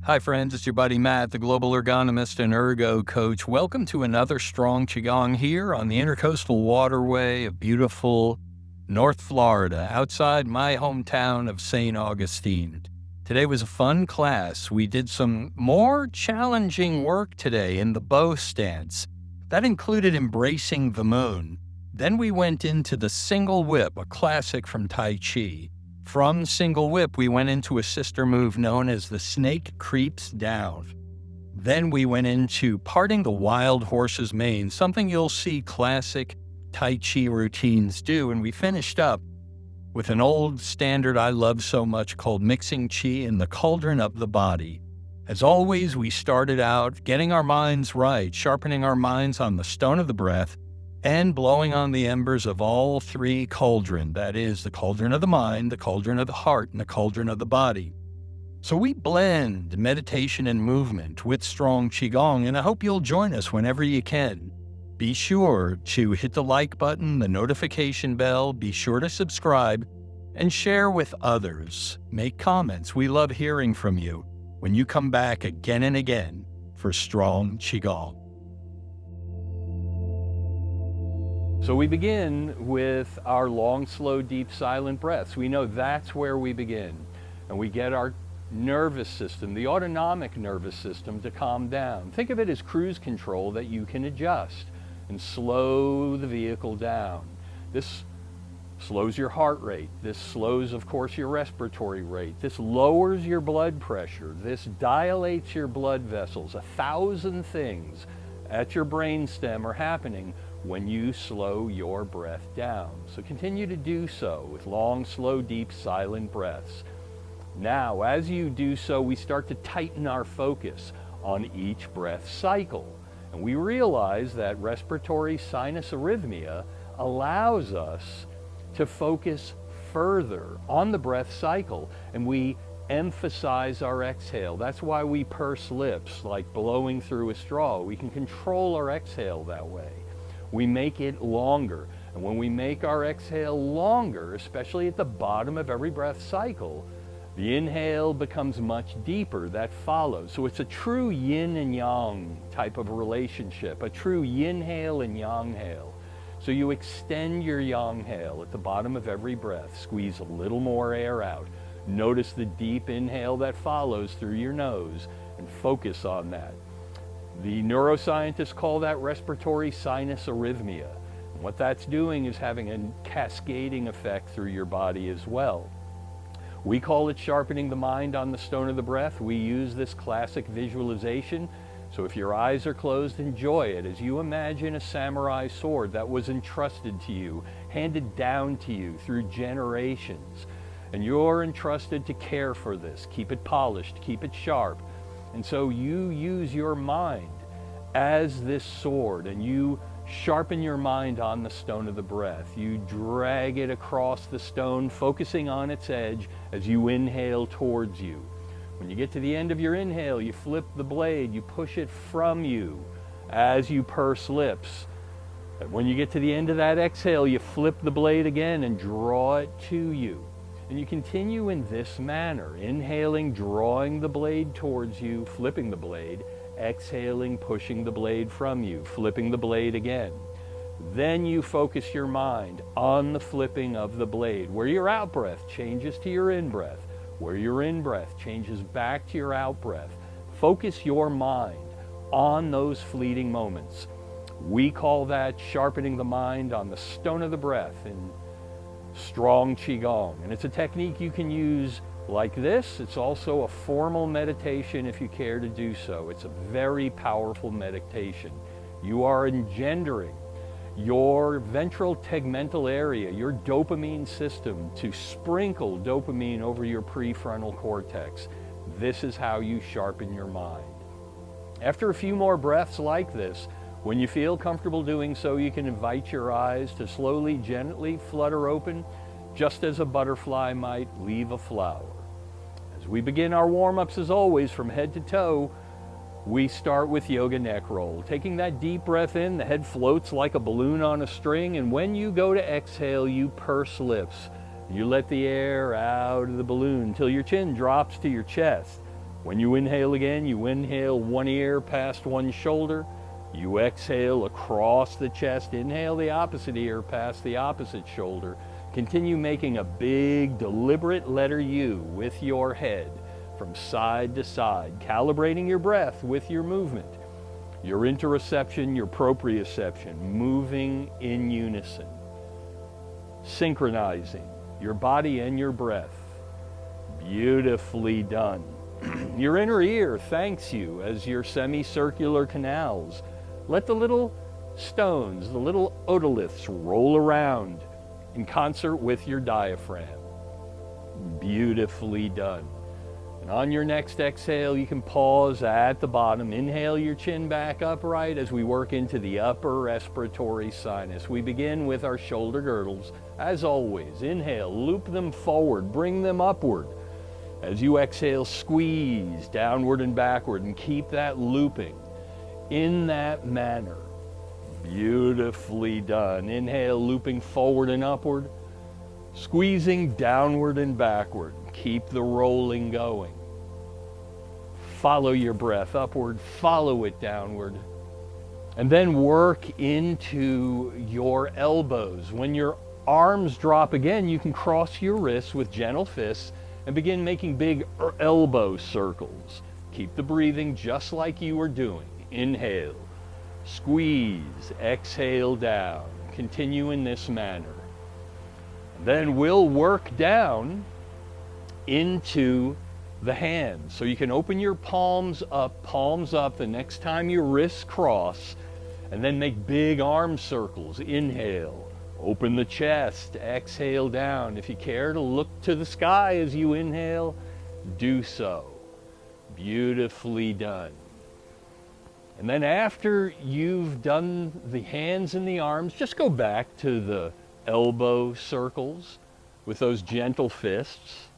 Hi friends, it's your buddy Matt, the global ergonomist and ergo coach. Welcome to another Strong Qigong here on the Intercoastal Waterway of beautiful North Florida, outside my hometown of St. Augustine. Today was a fun class. We did some more challenging work today in the bow stance. That included embracing the moon. Then we went into the single whip, a classic from Tai Chi. From single whip, we went into a sister move known as the snake creeps down. Then we went into parting the wild horse's mane, something you'll see classic Tai Chi routines do. And we finished up with an old standard I love so much called mixing Qi in the cauldron of the body. As always, we started out getting our minds right, sharpening our minds on the stone of the breath, and blowing on the embers of all three cauldron. That is, the cauldron of the mind, the cauldron of the heart, and the cauldron of the body. So we blend meditation and movement with Strong Qigong, and I hope you'll join us whenever you can. Be sure to hit the like button, the notification bell, be sure to subscribe, and share with others. Make comments. We love hearing from you when you come back again and again for Strong Qigong. So we begin with our long, slow, deep, silent breaths. We know that's where we begin. And we get our nervous system, the autonomic nervous system, to calm down. Think of it as cruise control that you can adjust and slow the vehicle down. This slows your heart rate. This slows, of course, your respiratory rate. This lowers your blood pressure. This dilates your blood vessels. 1,000 things at your brainstem are happening when you slow your breath down. So continue to do so with long, slow, deep, silent breaths. Now, as you do so, we start to tighten our focus on each breath cycle. And we realize that respiratory sinus arrhythmia allows us to focus further on the breath cycle, and we emphasize our exhale. That's why we purse lips, like blowing through a straw. We can control our exhale that way. We make it longer. And when we make our exhale longer, especially at the bottom of every breath cycle, the inhale becomes much deeper. That follows. So it's a true yin and yang type of relationship, a true yin-hail and yang-hail. So you extend your yang-hail at the bottom of every breath. Squeeze a little more air out. Notice the deep inhale that follows through your nose and focus on that. The neuroscientists call that respiratory sinus arrhythmia. And what that's doing is having a cascading effect through your body as well. We call it sharpening the mind on the stone of the breath. We use this classic visualization. So if your eyes are closed, enjoy it as you imagine a samurai sword that was entrusted to you, handed down to you through generations. And you're entrusted to care for this, keep it polished, keep it sharp. And so you use your mind as this sword, and you sharpen your mind on the stone of the breath. You drag it across the stone, focusing on its edge as you inhale towards you. When you get to the end of your inhale, you flip the blade, you push it from you as you purse lips. And when you get to the end of that exhale, you flip the blade again and draw it to you. And you continue in this manner, inhaling, drawing the blade towards you, flipping the blade, exhaling, pushing the blade from you, flipping the blade again. Then you focus your mind on the flipping of the blade, where your out-breath changes to your in-breath, where your in-breath changes back to your out-breath. Focus your mind on those fleeting moments. We call that sharpening the mind on the stone of the breath in Strong Qigong. And it's a technique you can use like this. It's also a formal meditation if you care to do so. It's a very powerful meditation. You are engendering your ventral tegmental area, your dopamine system, to sprinkle dopamine over your prefrontal cortex. This is how you sharpen your mind. After a few more breaths like this, when you feel comfortable doing so, you can invite your eyes to slowly, gently flutter open, just as a butterfly might leave a flower. As we begin our warm-ups, as always, from head to toe, we start with yoga neck roll. Taking that deep breath in, the head floats like a balloon on a string, and when you go to exhale, you purse lips. You let the air out of the balloon till your chin drops to your chest. When you inhale again, you inhale one ear past one shoulder. You exhale across the chest. Inhale the opposite ear past the opposite shoulder. Continue making a big, deliberate letter U with your head from side to side, calibrating your breath with your movement, your interoception, your proprioception, moving in unison, synchronizing your body and your breath. Beautifully done. Your inner ear thanks you as your semicircular canals let the little stones, the little otoliths roll around in concert with your diaphragm. Beautifully done. And on your next exhale, you can pause at the bottom. Inhale your chin back upright as we work into the upper respiratory sinus. We begin with our shoulder girdles. As always, inhale, loop them forward, bring them upward. As you exhale, squeeze downward and backward and keep that looping in that manner. Beautifully done. Inhale, looping forward and upward, squeezing downward and backward. Keep the rolling going. Follow your breath upward, follow it downward, and then work into your elbows. When your arms drop again, you can cross your wrists with gentle fists and begin making big elbow circles. Keep the breathing just like you were doing. Inhale, squeeze, exhale down. Continue in this manner. Then we'll work down into the hands. So you can open your palms up the next time your wrists cross, and then make big arm circles. Inhale, open the chest, exhale down. If you care to look to the sky as you inhale, do so. Beautifully done. And then after you've done the hands and the arms, just go back to the elbow circles with those gentle fists.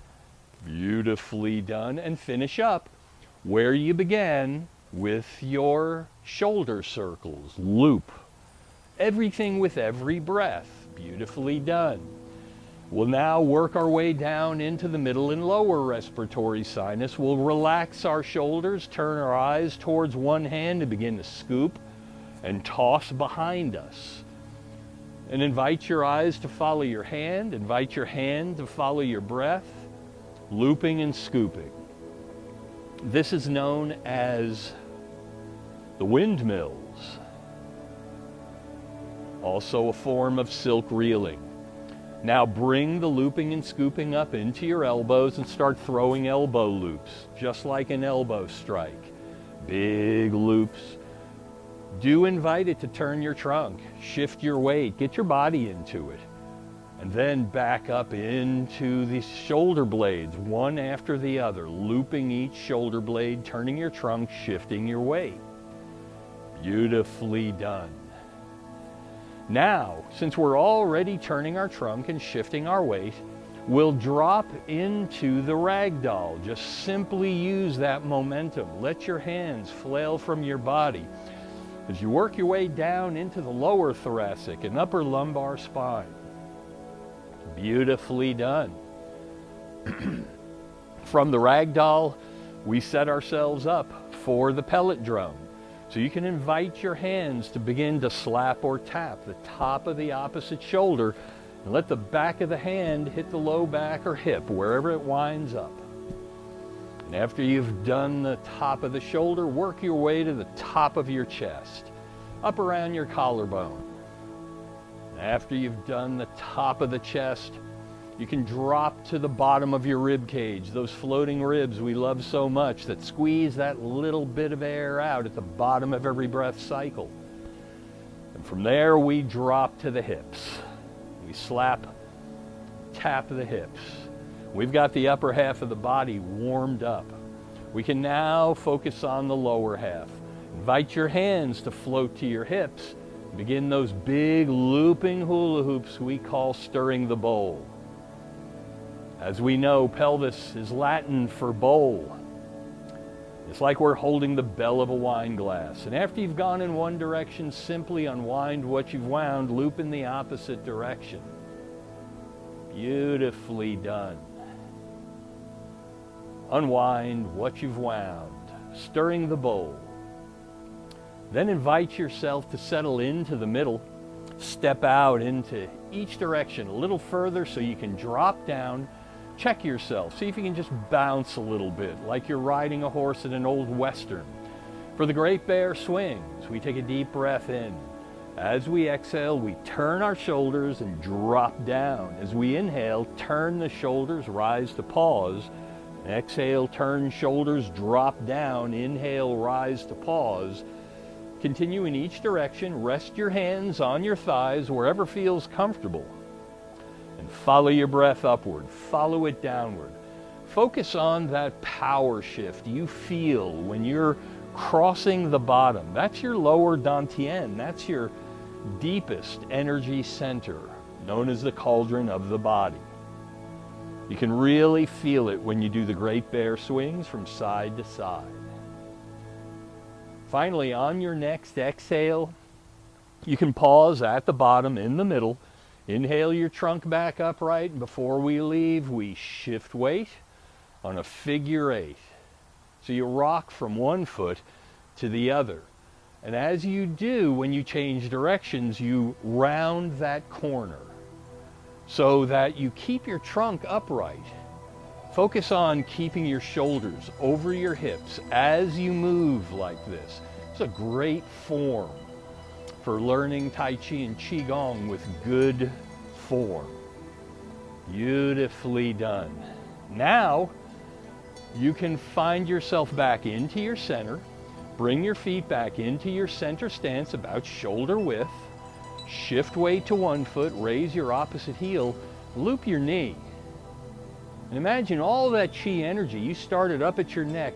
Beautifully done. And finish up where you began with your shoulder circles. Loop everything with every breath. Beautifully done. We'll now work our way down into the middle and lower respiratory sinus. We'll relax our shoulders, turn our eyes towards one hand and begin to scoop and toss behind us. And invite your eyes to follow your hand. Invite your hand to follow your breath, looping and scooping. This is known as the windmills, also a form of silk reeling. Now bring the looping and scooping up into your elbows and start throwing elbow loops, just like an elbow strike. Big loops. Do invite it to turn your trunk, shift your weight, get your body into it, and then back up into the shoulder blades, one after the other, looping each shoulder blade, turning your trunk, shifting your weight. Beautifully done. Now, since we're already turning our trunk and shifting our weight, we'll drop into the ragdoll. Just simply use that momentum. Let your hands flail from your body as you work your way down into the lower thoracic and upper lumbar spine. Beautifully done. From the ragdoll, we set ourselves up for the pellet drum. So you can invite your hands to begin to slap or tap the top of the opposite shoulder and let the back of the hand hit the low back or hip, wherever it winds up. And after you've done the top of the shoulder, work your way to the top of your chest, up around your collarbone. And after you've done the top of the chest, you can drop to the bottom of your rib cage, those floating ribs we love so much that squeeze that little bit of air out at the bottom of every breath cycle. And from there we drop to the hips. We slap, tap the hips. We've got the upper half of the body warmed up. We can now focus on the lower half. Invite your hands to float to your hips. Begin those big looping hula hoops we call stirring the bowl. As we know, pelvis is Latin for bowl. It's like we're holding the bell of a wine glass. And after you've gone in one direction, simply unwind what you've wound, loop in the opposite direction. Beautifully done. Unwind what you've wound, stirring the bowl. Then invite yourself to settle into the middle. Step out into each direction a little further so you can drop down. Check yourself. See if you can just bounce a little bit like you're riding a horse in an old western. For the Great Bear swings, we take a deep breath in. As we exhale, we turn our shoulders and drop down. As we inhale, turn the shoulders, rise to pause. Exhale, turn shoulders, drop down. Inhale, rise to pause. Continue in each direction. Rest your hands on your thighs wherever feels comfortable. And follow your breath upward. Follow it downward. Focus on that power shift you feel when you're crossing the bottom. That's your lower dantian. That's your deepest energy center, known as the cauldron of the body. You can really feel it when you do the Great Bear swings from side to side. Finally, on your next exhale, you can pause at the bottom in the middle. Inhale your trunk back upright, and before we leave, we shift weight on a figure 8. So you rock from one foot to the other. And as you do, when you change directions, you round that corner so that you keep your trunk upright. Focus on keeping your shoulders over your hips as you move like this. It's a great form for learning Tai Chi and Qigong with good form. Beautifully done. Now, you can find yourself back into your center. Bring your feet back into your center stance about shoulder width. Shift weight to one foot, raise your opposite heel, loop your knee. And imagine all that chi energy you started up at your neck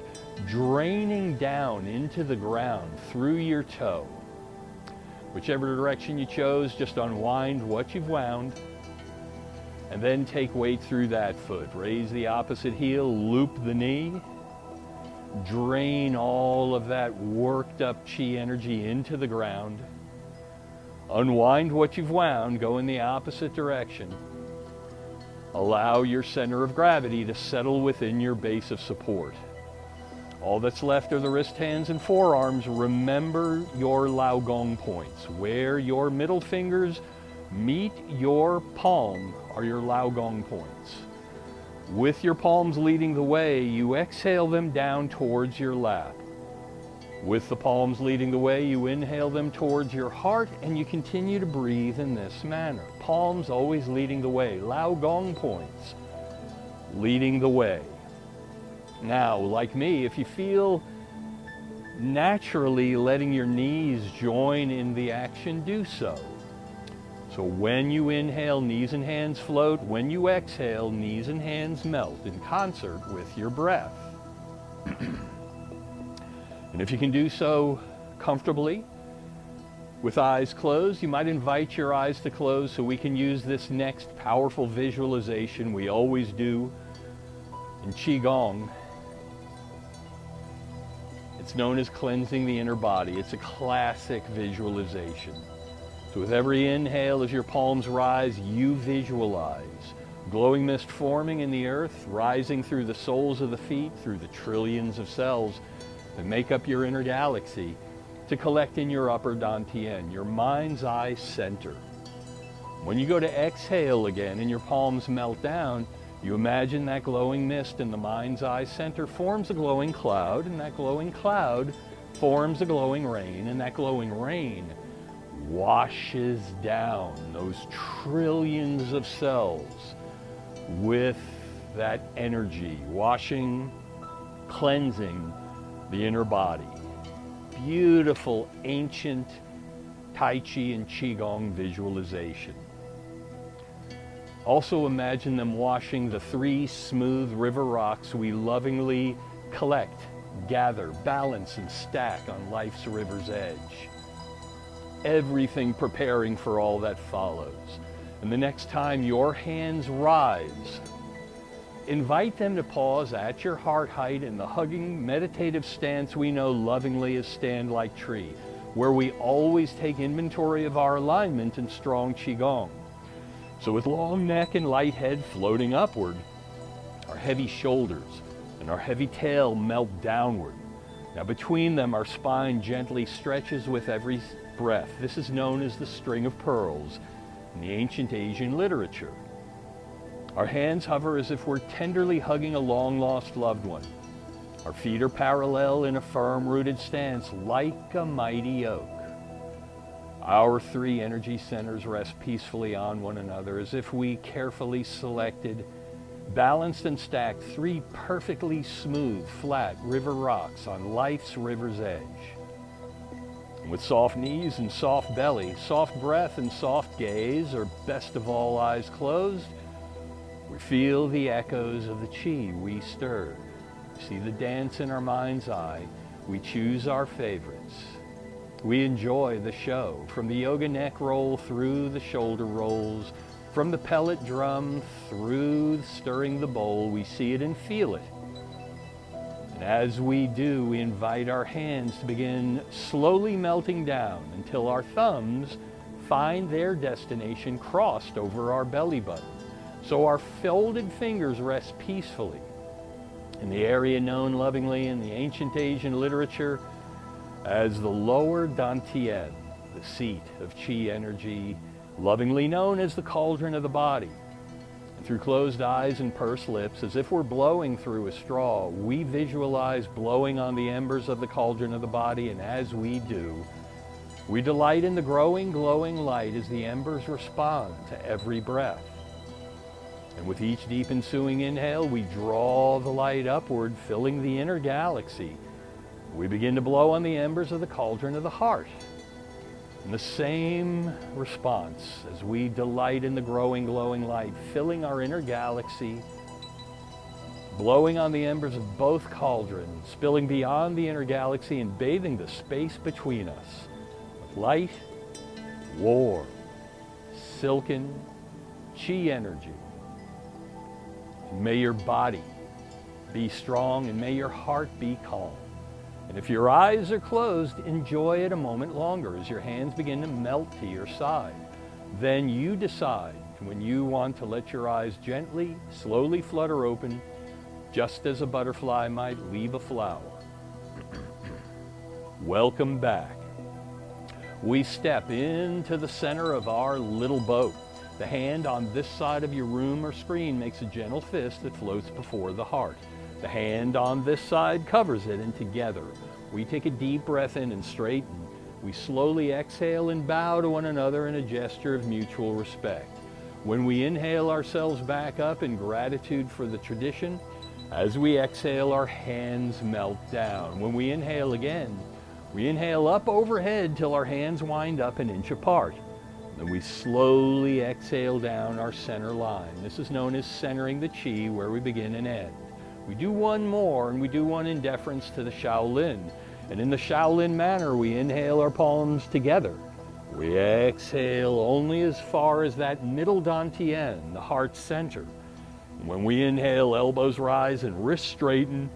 draining down into the ground through your toe. Whichever direction you chose, just unwind what you've wound. And then take weight through that foot. Raise the opposite heel, loop the knee. Drain all of that worked up chi energy into the ground. Unwind what you've wound, go in the opposite direction. Allow your center of gravity to settle within your base of support. All that's left are the wrist, hands, and forearms. Remember your Lao Gong points. Where your middle fingers meet your palm are your Lao Gong points. With your palms leading the way, you exhale them down towards your lap. With the palms leading the way, you inhale them towards your heart, and you continue to breathe in this manner. Palms always leading the way. Lao Gong points leading the way. Now, like me, if you feel naturally letting your knees join in the action, do so. So when you inhale, knees and hands float. When you exhale, knees and hands melt in concert with your breath. And if you can do so comfortably, with eyes closed, you might invite your eyes to close so we can use this next powerful visualization we always do in Qigong. It's known as cleansing the inner body. It's a classic visualization. So with every inhale, as your palms rise, you visualize glowing mist forming in the earth, rising through the soles of the feet, through the trillions of cells that make up your inner galaxy, to collect in your upper dantian, your mind's eye center. When you go to exhale again and your palms melt down, you imagine that glowing mist in the mind's eye center forms a glowing cloud, and that glowing cloud forms a glowing rain, and that glowing rain washes down those trillions of cells with that energy, washing, cleansing the inner body. Beautiful ancient Tai Chi and Qigong visualization. Also imagine them washing the 3 smooth river rocks we lovingly collect, gather, balance, and stack on life's river's edge. Everything preparing for all that follows. And the next time your hands rise, invite them to pause at your heart height in the hugging, meditative stance we know lovingly as Stand Like Tree, where we always take inventory of our alignment in Strong Qigong. So with long neck and light head floating upward, our heavy shoulders and our heavy tail melt downward. Now between them, our spine gently stretches with every breath. This is known as the string of pearls in the ancient Asian literature. Our hands hover as if we're tenderly hugging a long-lost loved one. Our feet are parallel in a firm-rooted stance like a mighty oak. Our three energy centers rest peacefully on one another as if we carefully selected, balanced and stacked three perfectly smooth, flat river rocks on life's river's edge. And with soft knees and soft belly, soft breath and soft gaze, or best of all, eyes closed, we feel the echoes of the chi we stirred. We see the dance in our mind's eye. We choose our favorites. We enjoy the show, from the yoga neck roll through the shoulder rolls, from the pellet drum through stirring the bowl. We see it and feel it. And as we do, we invite our hands to begin slowly melting down until our thumbs find their destination crossed over our belly button. So our folded fingers rest peacefully in the area known lovingly in the ancient Asian literature as the lower dantian, the seat of chi energy, lovingly known as the cauldron of the body. And through closed eyes and pursed lips, as if we're blowing through a straw, we visualize blowing on the embers of the cauldron of the body, and as we do, we delight in the growing, glowing light as the embers respond to every breath. And with each deep ensuing inhale, we draw the light upward, filling the inner galaxy. We begin to blow on the embers of the cauldron of the heart. And the same response as we delight in the growing, glowing light, filling our inner galaxy, blowing on the embers of both cauldrons, spilling beyond the inner galaxy and bathing the space between us with light, warm, silken chi energy. May your body be strong and may your heart be calm. And if your eyes are closed, enjoy it a moment longer as your hands begin to melt to your side. Then you decide when you want to let your eyes gently, slowly flutter open, just as a butterfly might leave a flower. Welcome back. We step into the center of our little boat. The hand on this side of your room or screen makes a gentle fist that floats before the heart. The hand on this side covers it, and together we take a deep breath in and straighten. We slowly exhale and bow to one another in a gesture of mutual respect. When we inhale ourselves back up in gratitude for the tradition, as we exhale, our hands melt down. When we inhale again, we inhale up overhead till our hands wind up an inch apart. Then we slowly exhale down our center line. This is known as centering the chi, where we begin and end. We do one more, and we do one in deference to the Shaolin. And in the Shaolin manner, we inhale our palms together. We exhale only as far as that middle dantian, the heart center. When we inhale, elbows rise and wrists straighten.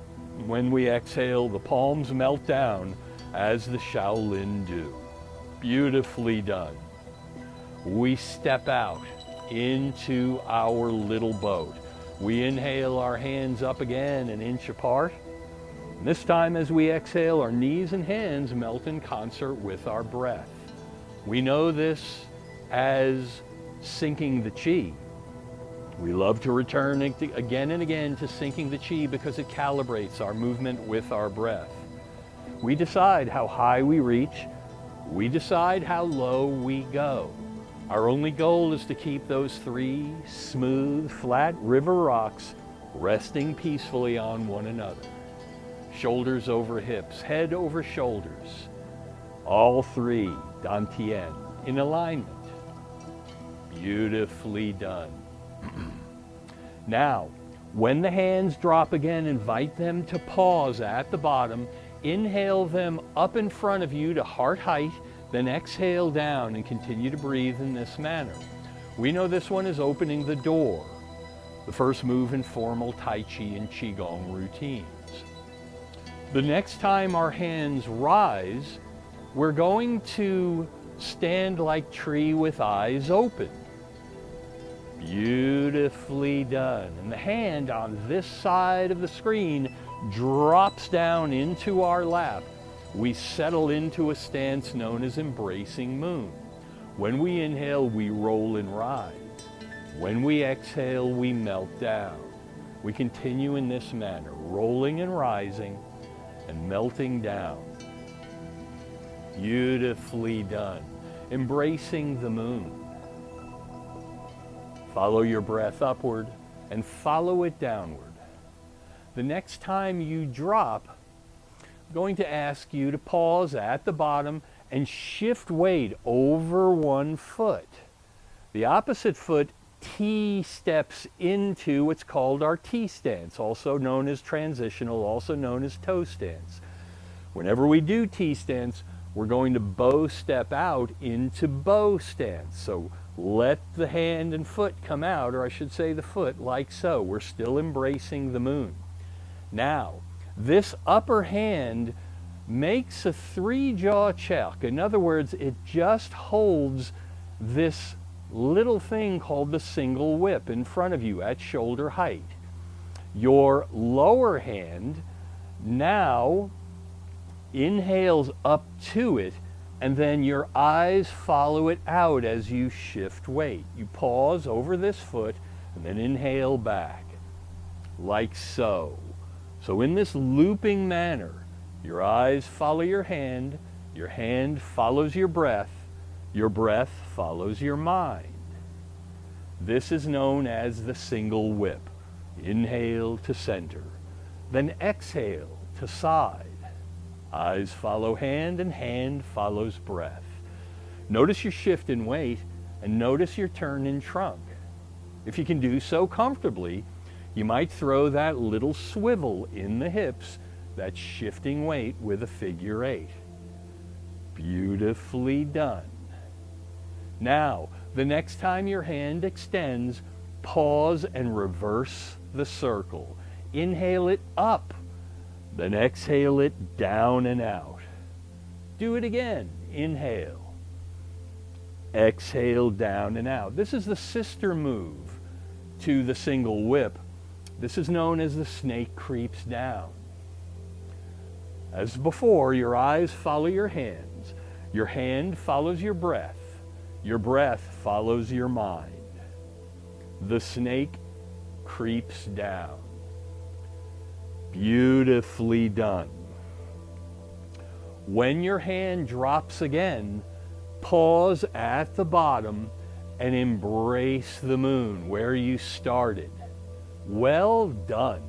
When we exhale, the palms melt down as the Shaolin do. Beautifully done. We step out into our little boat. We inhale, our hands up again an inch apart. And this time as we exhale, our knees and hands melt in concert with our breath. We know this as sinking the chi. We love to return again and again to sinking the chi because it calibrates our movement with our breath. We decide how high we reach. We decide how low we go. Our only goal is to keep those three smooth, flat river rocks resting peacefully on one another. Shoulders over hips, head over shoulders. All three dantian in alignment. Beautifully done. Now, when the hands drop again, invite them to pause at the bottom. Inhale them up in front of you to heart height. Then exhale down and continue to breathe in this manner. We know this one is opening the door, the first move in formal Tai Chi and Qigong routines. The next time our hands rise, we're going to stand like tree with eyes open. Beautifully done. And the hand on this side of the screen drops down into our lap. We settle into a stance known as embracing moon. When we inhale, we roll and rise. When we exhale, we melt down. We continue in this manner, rolling and rising and melting down. Beautifully done. Embracing the moon. Follow your breath upward and follow it downward. The next time you drop, I'm going to ask you to pause at the bottom and shift weight over one foot. The opposite foot T steps into what's called our T stance, also known as transitional, also known as toe stance. Whenever we do T stance, we're going to bow step out into bow stance. So let the hand and foot come out, or I should say the foot, like so. We're still embracing the moon. Now, this upper hand makes a three-jaw check. In other words, it just holds this little thing called the single whip in front of you at shoulder height. Your lower hand now inhales up to it, and then your eyes follow it out as you shift weight. You pause over this foot and then inhale back, like so. So in this looping manner, your eyes follow your hand follows your breath follows your mind. This is known as the single whip. Inhale to center, then exhale to side. Eyes follow hand and hand follows breath. Notice your shift in weight and notice your turn in trunk. If you can do so comfortably, you might throw that little swivel in the hips, that shifting weight with a figure 8. Beautifully done. Now, the next time your hand extends, pause and reverse the circle. Inhale it up, then exhale it down and out. Do it again. Inhale. Exhale down and out. This is the sister move to the single whip. This is known as the snake creeps down. As before, your eyes follow your hands. Your hand follows your breath. Your breath follows your mind. The snake creeps down. Beautifully done. When your hand drops again, pause at the bottom and embrace the moon where you started. Well done.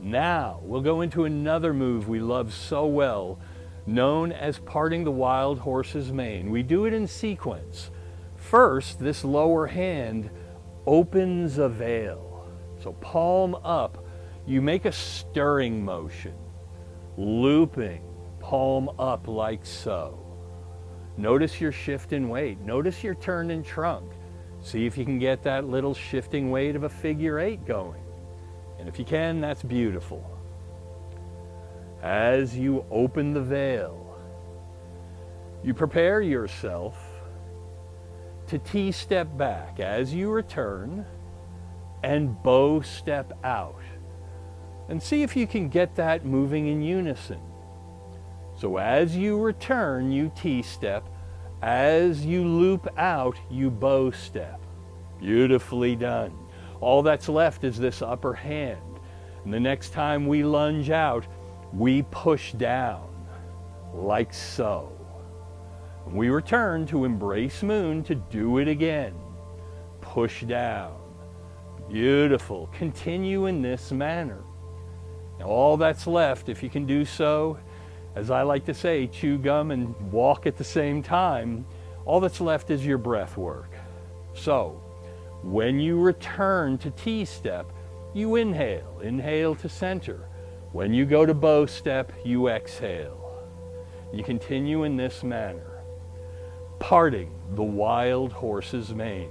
Now we'll go into another move we love so well, known as parting the wild horse's mane. We do it in sequence. First, this lower hand opens a veil. So palm up, you make a stirring motion, looping, palm up like so. Notice your shift in weight. Notice your turn in trunk. See if you can get that little shifting weight of a figure 8 going. And if you can, that's beautiful. As you open the veil, you prepare yourself to T-step back as you return and bow step out. And see if you can get that moving in unison. So as you return, you T-step. As you loop out, you bow step. Beautifully done. All that's left is this upper hand. And the next time we lunge out, we push down, like so. And we return to embrace moon to do it again. Push down. Beautiful. Continue in this manner. Now all that's left, if you can do so, as I like to say, chew gum and walk at the same time, all that's left is your breath work. So, when you return to T-step, you inhale. Inhale to center. When you go to bow step, you exhale. You continue in this manner, parting the wild horse's mane.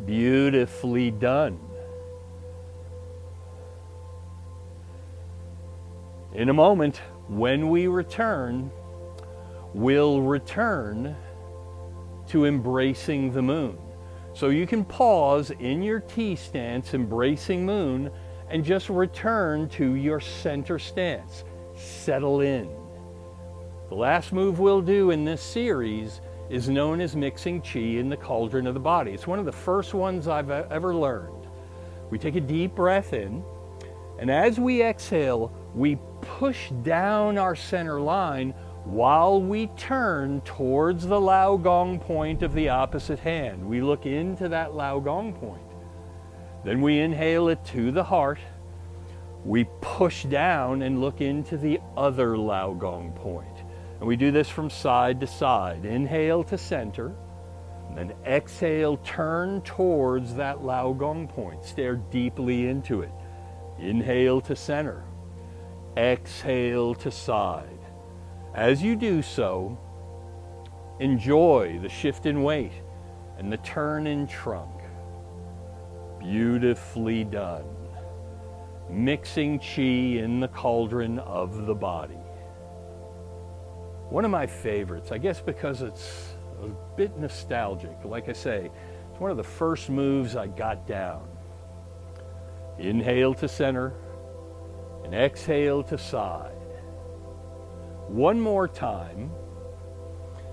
Beautifully done. In a moment, when we return, we'll return to embracing the moon. So you can pause in your T stance, embracing moon, and just return to your center stance. Settle in. The last move we'll do in this series is known as mixing Qi in the cauldron of the body. It's one of the first ones I've ever learned. We take a deep breath in, and as we exhale, we push down our center line while we turn towards the Lao Gong point of the opposite hand. We look into that Lao Gong point. Then we inhale it to the heart. We push down and look into the other Lao Gong point. And we do this from side to side. Inhale to center, and then exhale, turn towards that Lao Gong point. Stare deeply into it. Inhale to center, exhale to side. As you do so, enjoy the shift in weight and the turn in trunk. Beautifully done. Mixing Qi in the cauldron of the body. One of my favorites, I guess because it's a bit nostalgic. Like I say, it's one of the first moves I got down. Inhale to center and exhale to side. One more time,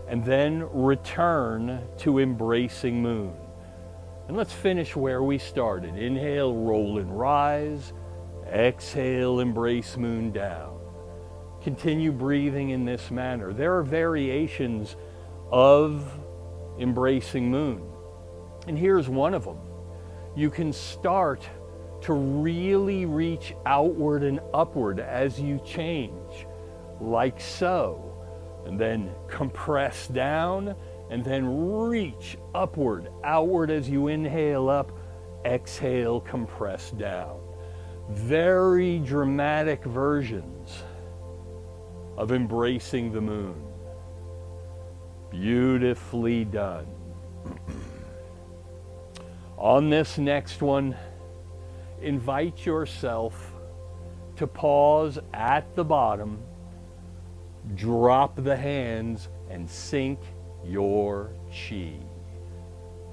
and then return to embracing moon. And let's finish where we started. Inhale, roll and rise. Exhale, embrace moon down. Continue breathing in this manner. There are variations of embracing moon, and here's one of them. You can start to really reach outward and upward as you change, like so, and then compress down, and then reach upward, outward as you inhale up, exhale, compress down. Very dramatic versions of embracing the moon. Beautifully done. On this next one, invite yourself to pause at the bottom, drop the hands, and sink your Qi.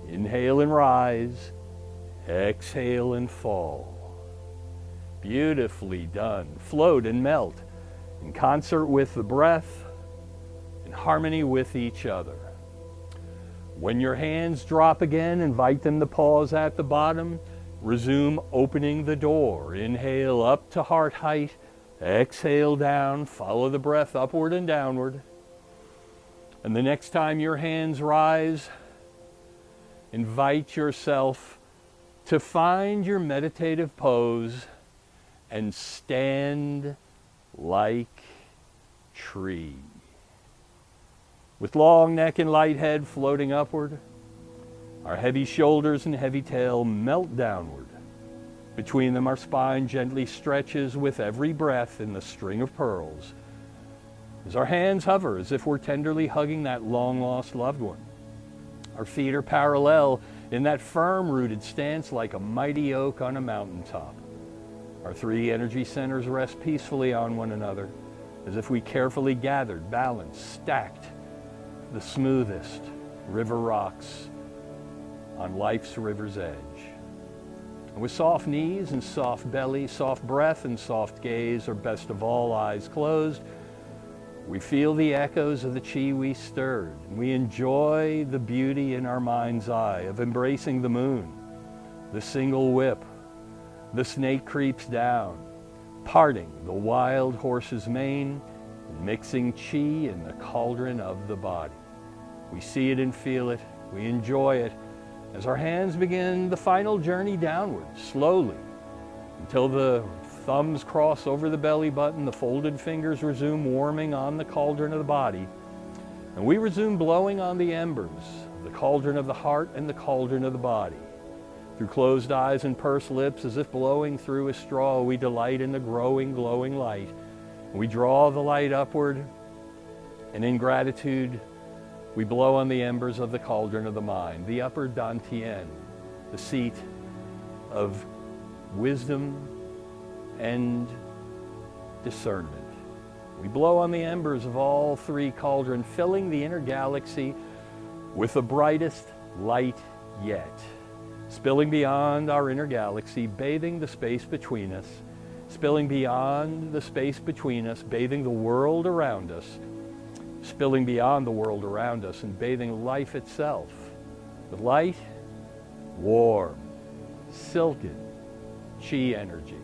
Inhale and rise, exhale and fall. Beautifully done. Float and melt in concert with the breath, in harmony with each other. When your hands drop again, invite them to pause at the bottom. Resume opening the door. Inhale up to heart height. Exhale down. Follow the breath upward and downward. And the next time your hands rise, invite yourself to find your meditative pose and stand like tree. With long neck and light head floating upward, our heavy shoulders and heavy tail melt downward. Between them, our spine gently stretches with every breath in the string of pearls, as our hands hover as if we're tenderly hugging that long-lost loved one. Our feet are parallel in that firm-rooted stance like a mighty oak on a mountaintop. Our three energy centers rest peacefully on one another, as if we carefully gathered, balanced, stacked the smoothest river rocks on life's river's edge. And with soft knees and soft belly, soft breath and soft gaze, or best of all, eyes closed, we feel the echoes of the Qi we stirred. And we enjoy the beauty in our mind's eye of embracing the moon, the single whip. The snake creeps down, parting the wild horse's mane, and mixing Qi in the cauldron of the body. We see it and feel it. We enjoy it as our hands begin the final journey downward, slowly, until the thumbs cross over the belly button, the folded fingers resume warming on the cauldron of the body, and we resume blowing on the embers, the cauldron of the heart and the cauldron of the body. Through closed eyes and pursed lips, as if blowing through a straw, we delight in the growing, glowing light. We draw the light upward, and in gratitude, we blow on the embers of the cauldron of the mind, the upper dantian, the seat of wisdom and discernment. We blow on the embers of all three cauldrons, filling the inner galaxy with the brightest light yet. Spilling beyond our inner galaxy, bathing the space between us, spilling beyond the space between us, bathing the world around us, spilling beyond the world around us and bathing life itself with light, warm, silken chi energy.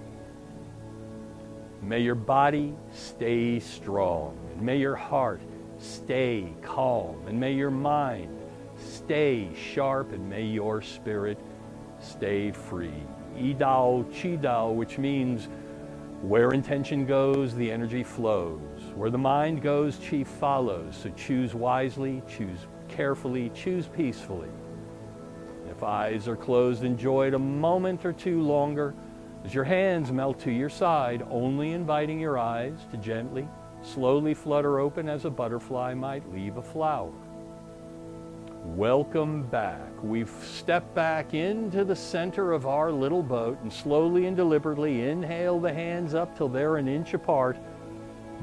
May your body stay strong, and may your heart stay calm, and may your mind stay sharp, and may your spirit stay free. Yi Dao, Qi Dao, which means where intention goes, the energy flows. Where the mind goes, Qi follows. So choose wisely, choose carefully, choose peacefully. If eyes are closed, enjoy it a moment or two longer as your hands melt to your side, only inviting your eyes to gently, slowly flutter open as a butterfly might leave a flower. Welcome back. We've stepped back into the center of our little boat and slowly and deliberately inhale the hands up till they're an inch apart.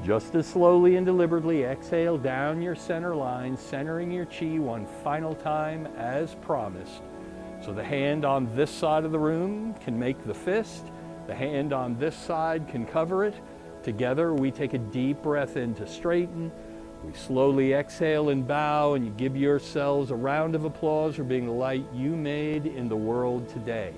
Just as slowly and deliberately exhale down your center line, centering your chi one final time as promised. So the hand on this side of the room can make the fist. The hand on this side can cover it. Together we take a deep breath in to straighten. We slowly exhale and bow, and you give yourselves a round of applause for being the light you made in the world today.